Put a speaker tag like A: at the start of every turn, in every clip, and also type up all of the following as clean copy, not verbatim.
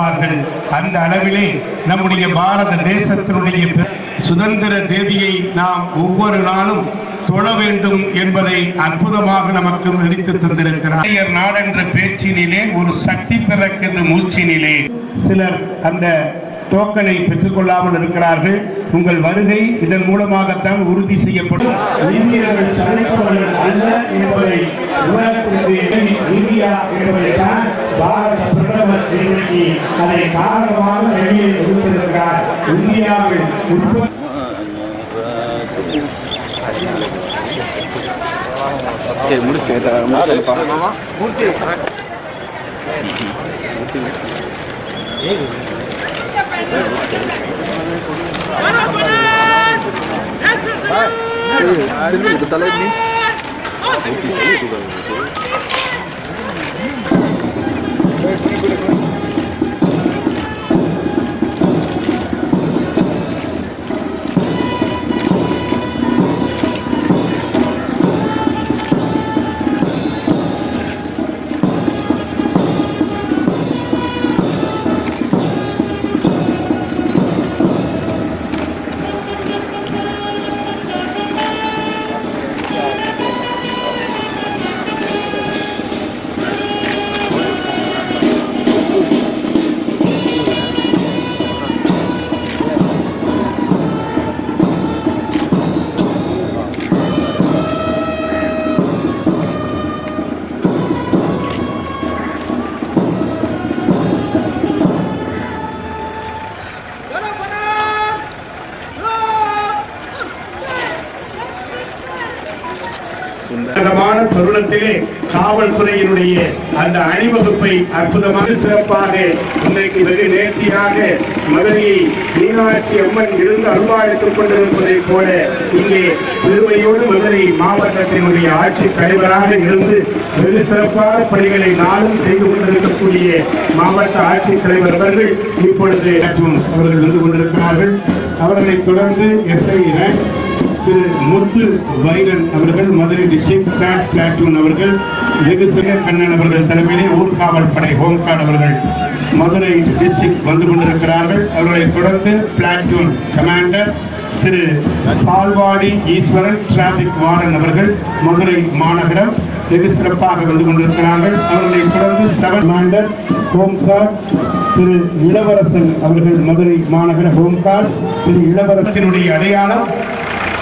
A: சொல்வார்கள். அந்த அளவிலே நம்முடைய பாரத தேசத்தினுடைய சுதந்திர தேதியை நாம் ஒவ்வொரு நாளும் தொழ வேண்டும் என்பதை அற்புதமாக நமக்கு நினைத்து தந்திருக்கிறார். நாடென்ற பேச்சினிலே ஒரு சக்தி பிறக்கின்ற மூச்சினிலே சிலர் அந்த டோக்கனை பெற்றுக் கொள்ளாமல் இருக்கிறார்கள். உங்கள் வருகை இதன் மூலமாகத்தான் உறுதி செய்யப்படும். இந்தியர்கள் சளைத்தவர்கள் அல்ல என்பதை இந்தியா என்பதைத்தான் பாரத பிரதமர் இன்றைக்கு அதை காரணமாக வெளியே கொடுத்திருக்கிறார். இந்தியாவில்
B: சரி முடிச்சு தலைவி
A: தருணத்திலே காவல்துறையினுடைய அந்த அணிவகுப்பை அற்புதமாக சிறப்பாக இன்றைக்கு வெகு நேர்த்தியாக மதுரையை மீனாட்சி அம்மன் இருந்து அருள்வாழ்த்துக் கொண்டிருப்பதை போல இங்கே பெருமையோடு மதுரை மாவட்டத்தினுடைய ஆட்சித் தலைவராக இருந்து வெகு சிறப்பான பணிகளை நாளும் செய்து கொண்டிருக்கக்கூடிய மாவட்ட ஆட்சித் தலைவர் அவர்கள் இப்பொழுது அவர்கள் இருந்து கொண்டிருக்கிறார்கள். அவர்களை தொடர்ந்து எஸ்ஐ திரு முத்து வைரன் அவர்கள், மதுரை டிஸ்ட்ரிக்ட் பிளாட்டூன் அவர்கள், வெகுசேகர் கண்ணன் அவர்கள் தலைமையிலே ஊர்காவல் படை ஹோம்கார்டு அவர்கள் மதுரை டிஸ்ட்ரிக்ட் வந்து கொண்டிருக்கிறார்கள். அவர்களை தொடர்ந்து பிளாட்டூன் கமாண்டர் திரு சால்வாடி ஈஸ்வரன் டிராபிக் வார்டன் அவர்கள் மதுரை மாநகரம் வெகு சிறப்பாக வந்து கொண்டிருக்கிறார்கள். அவர்களை தொடர்ந்து செவன் கமாண்டர் ஹோம்கார்டு திரு இளவரசன் அவர்கள் மதுரை மாநகர ஹோம்கார்டு. திரு இளவரசனுடைய அடையாளம்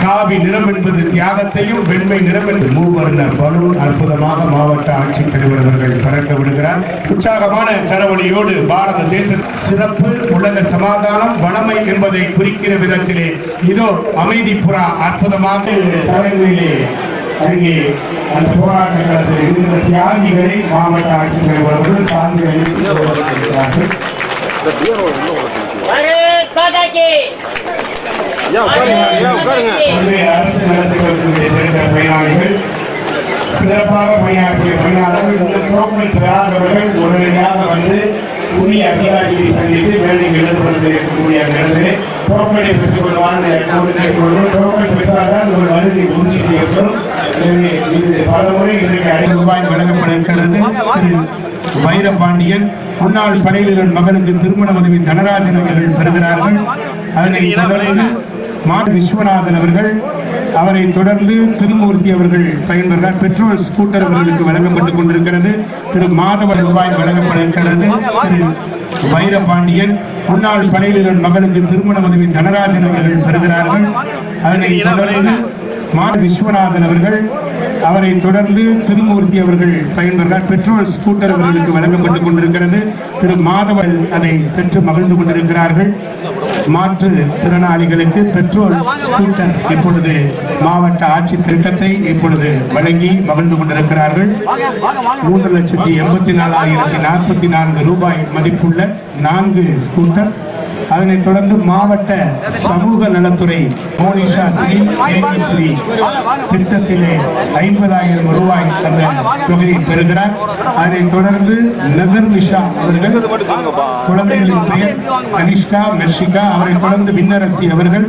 A: காவி நிறம் என்பது தியாகத்தையும், வெண்மை நிறம் என்பது மூவர்ண பலூன் அற்புதமாக மாவட்ட ஆட்சித்தலைவர் அவர்கள் பறக்க விடுகிறார். உற்சாகமான கரவொலியோடு பாரத தேச சிறப்பு, உலக சமாதானம், வளமை என்பதை குறிக்கிற விதத்திலே இதோ அமைதி புறா அற்புதமாக தலைமையிலே அங்கே அந்த போராட்ட களத்தில் இருந்த தியாகிகளை மாவட்ட ஆட்சித்தலைவர் அவர்கள் சார்ந்து அரசு நலத்திட்ட பயனாளிகள், சிறப்பாக பணியாற்றிய பணியாளர்கள், இந்த டோக்கன் பெறாதவர்கள் உடனடியாக வந்து உரிய அதிகாரிகளை சந்தித்து வேலைக்கு எழுதப்பட்டு இருக்கக்கூடிய நேரத்திலே டோக்கனை பெற்றுக் கொள்வார்கள். டோக்கன் பெற்றால்தான் ஒரு வருகை உறுதி செய்யப்படும். எனவே இது பல முறை இன்றைக்கு ₹5 வழங்கப்பட இருக்கிறது. வைரபாண்டியன் முன்னாள் படைவீரர் மகனுக்கு திருமண உதவி தனராஜன் அவர்கள் பெறுகிறார்கள். அதனை தொடர்ந்து விஸ்வநாதன் அவர்கள், அவரை தொடர்ந்து திருமூர்த்தி அவர்கள் பயன்பெறுகிறார். பெட்ரோல் ஸ்கூட்டர் அவர்களுக்கு வழங்கப்பட்டுக் கொண்டிருக்கிறது. திரு மாதவ ரூபாய் வழங்கப்பட இருக்கிறது. திரு வைரபாண்டியன் முன்னாள் படைவீரர் மகனுக்கு திருமண உதவி தனராஜன் அவர்கள் பெறுகிறார்கள். அதனை தொடர்ந்து விஸ்வநாதன் அவர்கள், அவரை தொடர்ந்து திருமூர்த்தி அவர்கள் பயன்பெறுகிறார். பெட்ரோல் ஸ்கூட்டர் அவர்களுக்கு வழங்கப்பட்டுக் கொண்டிருக்கிறது. திரு மாதவன் அதை பெற்று மகிழ்ந்து கொண்டிருக்கிறார்கள். மாற்று திறனாளிகளுக்கு பெட்ரோல் ஸ்கூட்டர் இப்பொழுது மாவட்ட ஆட்சி திட்டத்தை இப்பொழுது வழங்கி மகிழ்ந்து கொண்டிருக்கிறார்கள். ₹3,84,044 மதிப்புள்ள 4 ஸ்கூட்டர் அதனைத் தொடர்ந்து மாவட்ட சமூக நலத்துறை மோனிஷா ஸ்ரீ திட்டத்திலே 50,000 ரூபாய் அந்த தொகையை பெறுகிறார். அதனைத் தொடர்ந்து நகர் விஷா அவர்கள் குழந்தைகளின் பெயர் கனிஷ்கா மெர்ஷிகா, அவரைத் தொடர்ந்து விண்ணரசி அவர்கள்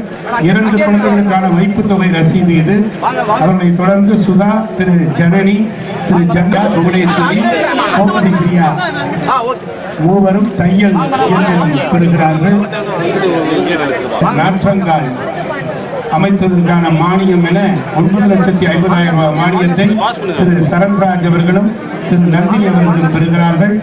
A: 2 குழந்தைகளுக்கான வைப்பு தொகை ரசீது இது. அவர்களைத் தொடர்ந்து சுதா, திரு ஜனனி, திரு ஜண்டா, புவனேஸ்வரி, கோமதி பிரியா மூவரும் தையல் இயந்திரம் பெறுகிறார்கள். நாற்றங்கால் அமைத்ததற்கான மானியம் என 9,50,000 ரூபாய் மானியத்தை திரு சரண்ராஜ் அவர்களும் திரு நந்தினி அவர்களும் பெறுகிறார்கள்.